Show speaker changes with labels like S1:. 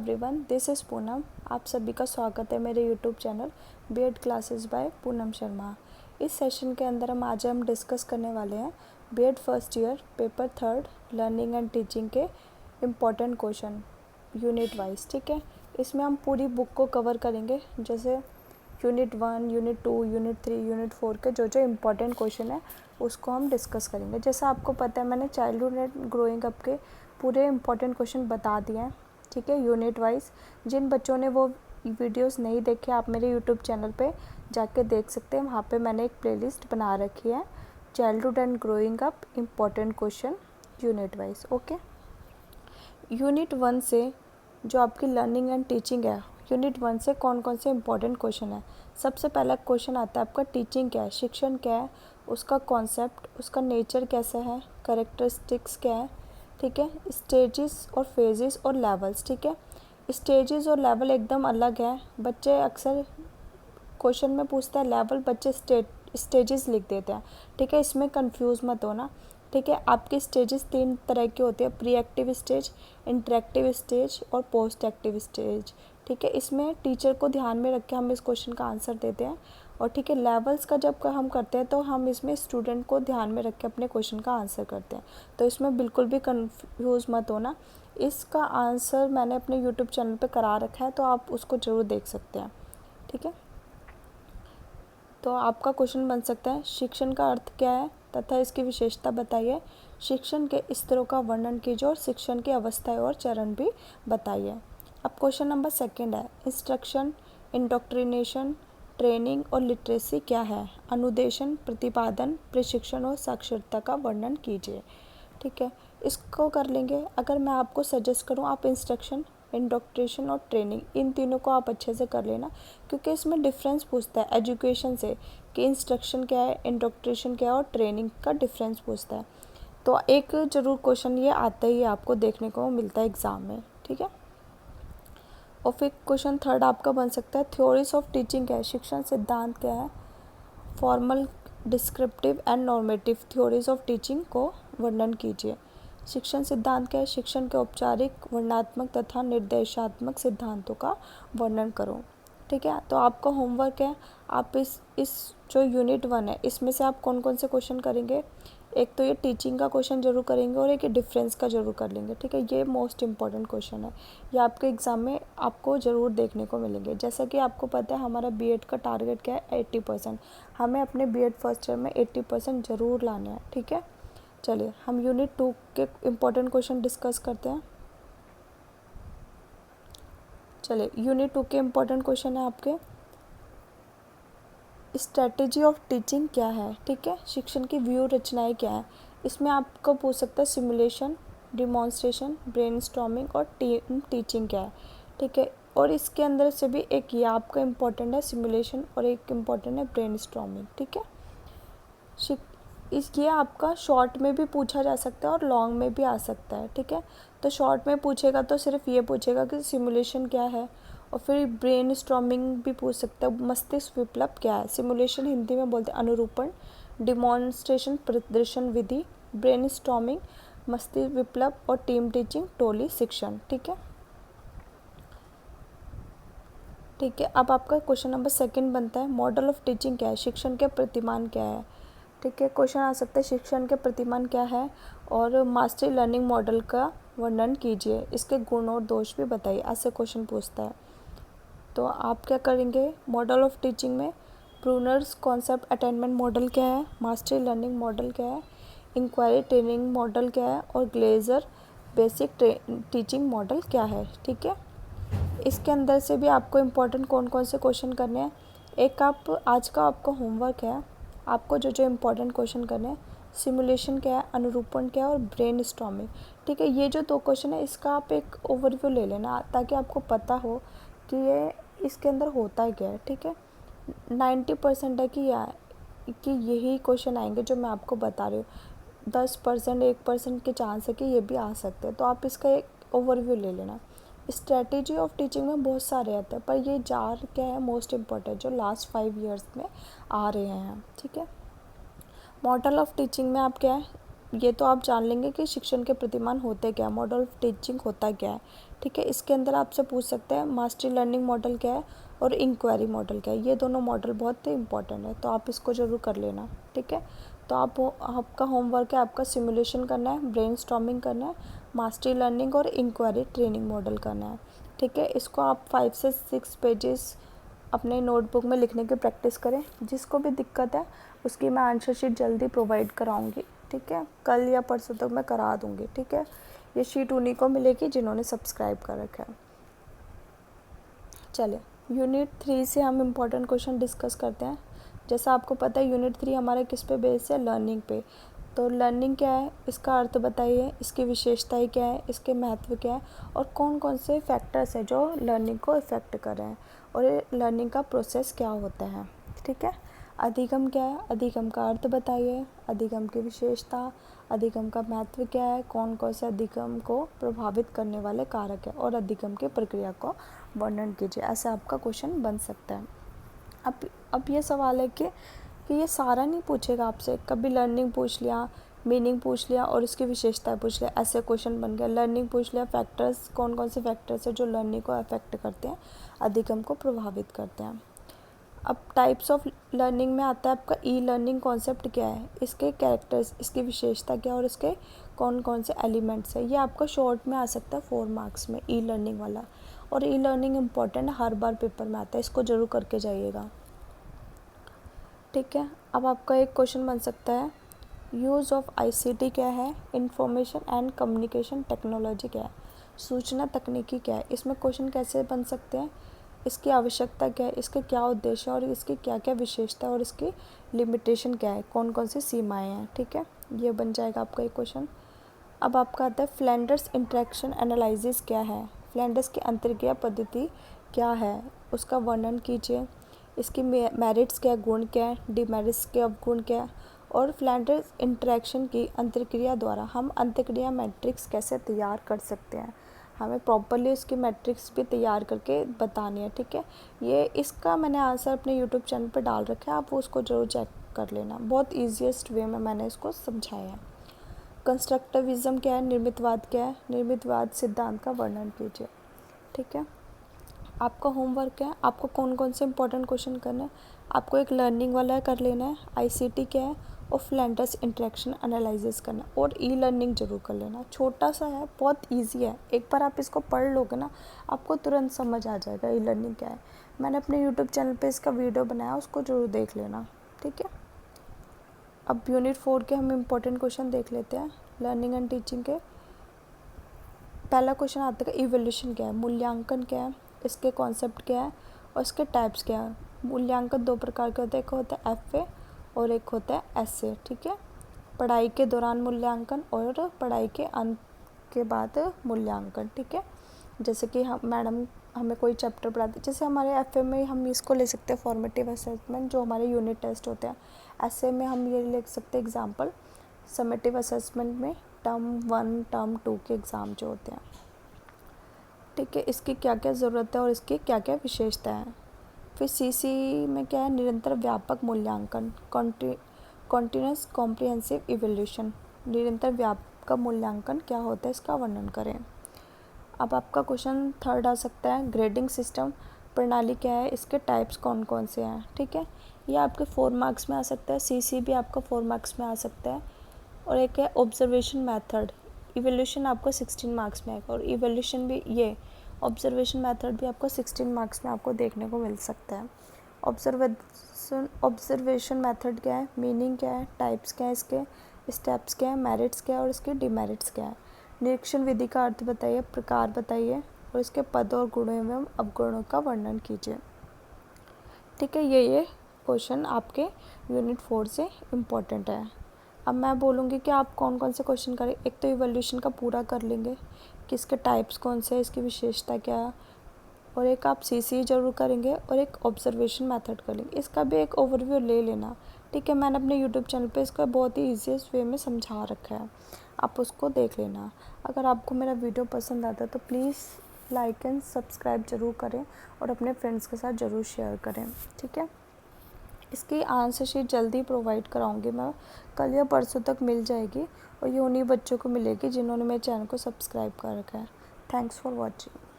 S1: Everyone, this is Poonam. आप सभी का स्वागत है मेरे YouTube channel B Ed classes by Poonam Sharma. इस सेशन के अंदर हम डिस्कस करने वाले हैं B Ed first year paper third learning and teaching के इम्पॉर्टेंट क्वेश्चन यूनिट वाइज। ठीक है, इसमें हम पूरी बुक को कवर करेंगे, जैसे यूनिट 1, यूनिट 2, यूनिट 3, यूनिट 4 के जो इम्पॉर्टेंट क्वेश्चन है उसको हम डिस्कस करेंगे। जैसा आपको पता है, मैंने चाइल्डहुड एंड ग्रोइंग अप के पूरे इम्पॉर्टेंट क्वेश्चन बता दिए हैं। ठीक है, यूनिट वाइज। जिन बच्चों ने वो वीडियोस नहीं देखे, आप मेरे यूट्यूब चैनल पे जाके देख सकते हैं। वहाँ पे मैंने एक प्लेलिस्ट बना रखी है, childhood and growing up important question unit wise. Okay, unit 1 से जो आपकी लर्निंग एंड टीचिंग है, यूनिट 1 से कौन कौन से इम्पॉर्टेंट क्वेश्चन है। सबसे पहला क्वेश्चन आता है आपका टीचिंग क्या है, शिक्षण क्या है, उसका कॉन्सेप्ट, उसका नेचर कैसा है, कैरेक्टरिस्टिक्स क्या है। ठीक है, स्टेजेस और फेजेस और लेवल्स। ठीक है, स्टेजेस और लेवल एकदम अलग है। बच्चे अक्सर क्वेश्चन में पूछता है लेवल, बच्चे स्टेजेस लिख देते हैं। ठीक है, इसमें कंफ्यूज मत होना। ठीक है, आपके स्टेजेस 3 तरह के होते हैं, pre active stage, interactive stage और पोस्ट एक्टिव स्टेज। ठीक है, इसमें टीचर को ध्यान में रख के हम इस क्वेश्चन का आंसर देते हैं। और ठीक है, लेवल्स का जब हम करते हैं तो हम इसमें स्टूडेंट को ध्यान में रख के अपने क्वेश्चन का आंसर करते हैं। तो इसमें बिल्कुल भी कंफ्यूज मत होना। इसका आंसर मैंने अपने यूट्यूब चैनल पे करा रखा है, तो आप उसको ज़रूर देख सकते हैं। ठीक है, तो आपका क्वेश्चन बन सकता है, शिक्षण का अर्थ क्या है तथा इसकी विशेषता बताइए, शिक्षण के स्तरों का वर्णन कीजिए और शिक्षण की अवस्थाएं और चरण भी बताइए। अब क्वेश्चन नंबर 2 है, इंस्ट्रक्शन, इंडोक्ट्रिनेशन, ट्रेनिंग और लिटरेसी क्या है, अनुदेशन, प्रतिपादन, प्रशिक्षण और साक्षरता का वर्णन कीजिए। ठीक है, इसको कर लेंगे। अगर मैं आपको सजेस्ट करूं, आप इंस्ट्रक्शन, इंडोक्ट्रेशन और ट्रेनिंग, इन तीनों को आप अच्छे से कर लेना, क्योंकि इसमें डिफरेंस पूछता है एजुकेशन से कि इंस्ट्रक्शन क्या है, इंडोक्ट्रेशन क्या है और ट्रेनिंग का डिफरेंस पूछता है। तो एक ज़रूर क्वेश्चन ये आता ही आपको देखने को मिलता है एग्ज़ाम में। ठीक है, और फिर क्वेश्चन 3 आपका बन सकता है, थ्योरीज ऑफ टीचिंग क्या है, शिक्षण सिद्धांत क्या है, formal, descriptive and normative theories of teaching को वर्णन कीजिए। शिक्षण सिद्धांत क्या है, शिक्षण के औपचारिक, वर्णनात्मक तथा निर्देशात्मक सिद्धांतों का वर्णन करो। ठीक है, तो आपका होमवर्क है, आप इस जो यूनिट 1 है इसमें से आप कौन कौन से क्वेश्चन करेंगे, एक तो ये टीचिंग का क्वेश्चन जरूर करेंगे और एक डिफरेंस का जरूर कर लेंगे। ठीक है, ये मोस्ट इंपॉर्टेंट क्वेश्चन है, ये आपके एग्ज़ाम में आपको ज़रूर देखने को मिलेंगे। जैसा कि आपको पता है, हमारा बीएड का टारगेट क्या है, 80%। हमें अपने बीएड फर्स्ट ईयर में 80% ज़रूर लाने हैं। ठीक है, चलिए हम यूनिट 2 के इम्पोर्टेंट क्वेश्चन डिस्कस करते हैं। चलिए, यूनिट 2 के इम्पोर्टेंट क्वेश्चन है आपके, स्ट्रेटेजी ऑफ टीचिंग क्या है। ठीक है, शिक्षण की व्यू रचनाएं क्या है। इसमें आपको पूछ सकता है सिमुलेशन, डिमॉन्स्ट्रेशन, ब्रेनस्टॉर्मिंग और टीम टीचिंग क्या है। ठीक है, और इसके अंदर से भी एक ये आपका इम्पोर्टेंट है सिमुलेशन और एक इम्पोर्टेंट है ब्रेनस्टॉर्मिंग। ठीक है, ये आपका शॉर्ट में भी पूछा जा सकता है और लॉन्ग में भी आ सकता है। ठीक है, तो शॉर्ट में पूछेगा तो सिर्फ ये पूछेगा कि सिमुलेशन क्या है, और फिर ब्रेन स्टॉर्मिंग भी पूछ सकता है, मस्तिष्क विप्लव क्या है। सिमुलेशन हिंदी में बोलते हैं अनुरूपण, डिमॉन्स्ट्रेशन प्रदर्शन विधि, ब्रेन स्टॉर्मिंग मस्तिष्क विप्लव और टीम टीचिंग टोली शिक्षण। ठीक है, ठीक है, अब आपका क्वेश्चन नंबर 2 बनता है, मॉडल ऑफ टीचिंग क्या है, शिक्षण के प्रतिमान क्या है। ठीक है, क्वेश्चन आ सकता है शिक्षण के प्रतिमान क्या है और मास्टरी लर्निंग मॉडल का वर्णन कीजिए, इसके गुण और दोष भी बताइए, ऐसे क्वेश्चन पूछता है। तो आप क्या करेंगे, मॉडल ऑफ टीचिंग में ब्रूनर्स कॉन्सेप्ट अटेनमेंट मॉडल क्या है, मास्टरी लर्निंग मॉडल क्या है, इंक्वायरी ट्रेनिंग मॉडल क्या है और ग्लेजर बेसिक टीचिंग मॉडल क्या है। ठीक है, इसके अंदर से भी आपको इम्पोर्टेंट कौन कौन से क्वेश्चन करने हैं, एक आप आज का आपका होमवर्क है, आपको जो इम्पोर्टेंट क्वेश्चन करने हैं, सिमुलेशन क्या है, अनुरूपण क्या है और ब्रेन स्टॉर्मिंग। ठीक है, ये जो 2 क्वेश्चन है इसका आप एक ओवरव्यू ले लेना, ताकि आपको पता हो कि ये इसके अंदर होता है क्या है। ठीक है, 90% है कि यही क्वेश्चन आएंगे जो मैं आपको बता रही हूँ, 10%, 1% के चांस है कि ये भी आ सकते हैं, तो आप इसका एक ओवरव्यू ले लेना। स्ट्रेटेजी ऑफ टीचिंग में बहुत सारे आते हैं, पर ये 4 क्या है मोस्ट इम्पोर्टेंट जो लास्ट 5 ईयर्स में आ रहे हैं। ठीक है, मॉडल ऑफ टीचिंग में आप क्या है, ये तो आप जान लेंगे कि शिक्षण के प्रतिमान होते क्या है, मॉडल ऑफ टीचिंग होता क्या है, ठीक है। इसके अंदर आपसे पूछ सकते हैं मास्टरी लर्निंग मॉडल क्या है और इंक्वायरी मॉडल क्या है। ये दोनों मॉडल बहुत ही इंपॉर्टेंट है, तो आप इसको ज़रूर कर लेना, ठीक है। तो आपका होमवर्क है, आपका सिमुलेशन करना है, ब्रेनस्टॉर्मिंग करना है, मास्टरी लर्निंग और इंक्वायरी ट्रेनिंग मॉडल करना है, ठीक है। इसको आप 5 से 6 पेजेस अपने नोटबुक में लिखने की प्रैक्टिस करें। जिसको भी दिक्कत है उसकी मैं आंसर शीट जल्दी प्रोवाइड कराऊंगी, ठीक है। कल या परसों तक मैं करा दूंगी, ठीक है। ये शीट उन्हीं को मिलेगी जिन्होंने सब्सक्राइब कर रखा है। चलिए यूनिट 3 से हम इम्पोर्टेंट क्वेश्चन डिस्कस करते हैं। जैसा आपको पता है यूनिट 3 हमारा किस पे बेस है, लर्निंग पे। तो लर्निंग क्या है, इसका अर्थ बताइए, इसकी विशेषताएं क्या है, इसके महत्व क्या है और कौन कौन से फैक्टर्स हैं जो लर्निंग को इफ़ेक्ट कर रहे हैं और ये लर्निंग का प्रोसेस क्या होता है, ठीक है। अधिगम क्या है, अधिगम का अर्थ बताइए, अधिगम की विशेषता, अधिगम का महत्व क्या है, कौन कौन से अधिगम को प्रभावित करने वाले कारक है और अधिगम की प्रक्रिया को वर्णन कीजिए। ऐसा आपका क्वेश्चन बन सकता है। अब ये सवाल है कि ये सारा नहीं पूछेगा आपसे, कभी लर्निंग पूछ लिया, मीनिंग पूछ लिया और इसकी विशेषताएं पूछ लिया, ऐसे क्वेश्चन बन गया। लर्निंग पूछ लिया, फैक्टर्स कौन कौन से फैक्टर्स है जो लर्निंग को अफेक्ट करते हैं, अधिगम को प्रभावित करते हैं। अब टाइप्स ऑफ लर्निंग में आता है आपका ई लर्निंग कॉन्सेप्ट क्या है, इसके कैरेक्टर्स, इसकी विशेषता क्या है और इसके कौन कौन से एलिमेंट्स है। ये आपका शॉर्ट में आ सकता है 4 मार्क्स में, ई लर्निंग वाला। और ई लर्निंग इम्पॉर्टेंट है, हर बार पेपर में आता है, इसको ज़रूर करके जाइएगा, ठीक है। अब आपका एक क्वेश्चन बन सकता है यूज़ ऑफ आईसीटी क्या है, इंफॉर्मेशन एंड कम्युनिकेशन टेक्नोलॉजी क्या है, सूचना तकनीकी क्या है। इसमें क्वेश्चन कैसे बन सकते हैं, इसकी आवश्यकता क्या है, इसके क्या उद्देश्य है और इसकी क्या क्या विशेषता है और इसकी लिमिटेशन क्या है, कौन कौन सी सीमाएं हैं, ठीक है। ये बन जाएगा आपका एक क्वेश्चन। अब आपका आता है फ्लैंडर्स इंटरेक्शन एनालिसिस क्या है, फ्लैंडर्स की अंतर्क्रिया पद्धति क्या है, उसका वर्णन कीजिए। इसकी मेरिट्स क्या, गुण क्या है, डिमेरिट्स के अवगुण क्या है और फ्लैंडर्स इंटरेक्शन की अंतर्क्रिया द्वारा हम अंतर्क्रिया मैट्रिक्स कैसे तैयार कर सकते हैं। हमें प्रॉपरली उसकी मैट्रिक्स भी तैयार करके बतानी है, ठीक है। ये इसका मैंने आंसर अपने यूट्यूब चैनल पर डाल रखा है, आप उसको ज़रूर चेक कर लेना। बहुत ईजीएस्ट वे में मैंने इसको समझाया है। कंस्ट्रक्टिविज़म क्या है, निर्मितवाद क्या है, निर्मितवाद सिद्धांत का वर्णन कीजिए, ठीक है। आपका होमवर्क है, आपको कौन कौन से इंपॉर्टेंट क्वेश्चन करने हैं। आपको एक लर्निंग वाला कर लेना है, आईसीटी क्या है और फ्लैंडर्स इंटरेक्शन एनालिसिस करना है और ई लर्निंग जरूर कर लेना। छोटा सा है, बहुत इजी है, एक बार आप इसको पढ़ लोगे ना आपको तुरंत समझ आ जाएगा ई लर्निंग क्या है। मैंने अपने यूट्यूब चैनल पे इसका वीडियो बनाया, उसको जरूर देख लेना, ठीक है। अब यूनिट 4 के हम इम्पोर्टेंट क्वेश्चन देख लेते हैं लर्निंग एंड टीचिंग के। पहला क्वेश्चन आता है इवोल्यूशन क्या है, मूल्यांकन क्या है, इसके कॉन्सेप्ट क्या है और इसके टाइप्स क्या है। मूल्यांकन 2 प्रकार के होते हैं, एक होता है एफए और एक होता है एसए, ठीक है। पढ़ाई के दौरान मूल्यांकन और पढ़ाई के अंत के बाद मूल्यांकन, ठीक है। जैसे कि हम मैडम हमें कोई चैप्टर पढ़ाते, जैसे हमारे एफए में हम इसको ले सकते हैं फॉर्मेटिव असेसमेंट जो हमारे यूनिट टेस्ट होते हैं। एसए में हम ये ले सकते हैं एग्जाम्पल समेटिव असेसमेंट में टर्म 1 टर्म 2 के एग्ज़ाम जो होते हैं, ठीक है। इसकी क्या क्या ज़रूरत है और इसकी क्या क्या विशेषता है। फिर सीसी में क्या है, निरंतर व्यापक मूल्यांकन, कॉन्टिन्यूस कॉम्प्रिहेंसिव इवोल्यूशन, निरंतर व्यापक मूल्यांकन क्या होता है इसका वर्णन करें। अब आपका क्वेश्चन 3 आ सकता है ग्रेडिंग सिस्टम प्रणाली क्या है, इसके टाइप्स कौन कौन से हैं, ठीक है। ये आपके 4 मार्क्स में आ सकता है, सीसी भी आपका 4 मार्क्स में आ सकता है। और एक है ऑब्जर्वेशन मेथड, इवोल्यूशन आपको 16 मार्क्स में आएगा और इवोल्यूशन भी, ये ऑब्जर्वेशन मेथड भी आपको 16 मार्क्स में आपको देखने को मिल सकता है। ऑब्जर्वेशन मेथड क्या है, मीनिंग क्या है, टाइप्स क्या है, इसके स्टेप्स क्या है, मेरिट्स क्या है और इसके डिमेरिट्स क्या है। निरीक्षण विधि का अर्थ बताइए, प्रकार बताइए और इसके पद और गुणों एवं अवगुणों का वर्णन कीजिए, ठीक है। ये क्वेश्चन आपके यूनिट 4 से इम्पोर्टेंट है। अब मैं बोलूँगी कि आप कौन कौन से क्वेश्चन करें। एक तो इवोल्यूशन का पूरा कर लेंगे कि इसके टाइप्स कौन से हैं, इसकी विशेषता क्या है, और एक आप सीसी जरूर करेंगे और एक ऑब्जर्वेशन मेथड कर लेंगे। इसका भी एक ओवरव्यू ले लेना, ठीक है। मैंने अपने यूट्यूब चैनल पे इसका बहुत ही ईजीएस्ट वे में समझा रखा है, आप उसको देख लेना। अगर आपको मेरा वीडियो पसंद आता है तो प्लीज़ लाइक एंड सब्सक्राइब ज़रूर करें और अपने फ्रेंड्स के साथ ज़रूर शेयर करें, ठीक है। इसकी आंसर शीट जल्दी प्रोवाइड कराऊंगी मैं, कल या परसों तक मिल जाएगी और ये उन्हीं बच्चों को मिलेगी जिन्होंने मेरे चैनल को सब्सक्राइब कर रखा है। Thanks for watching.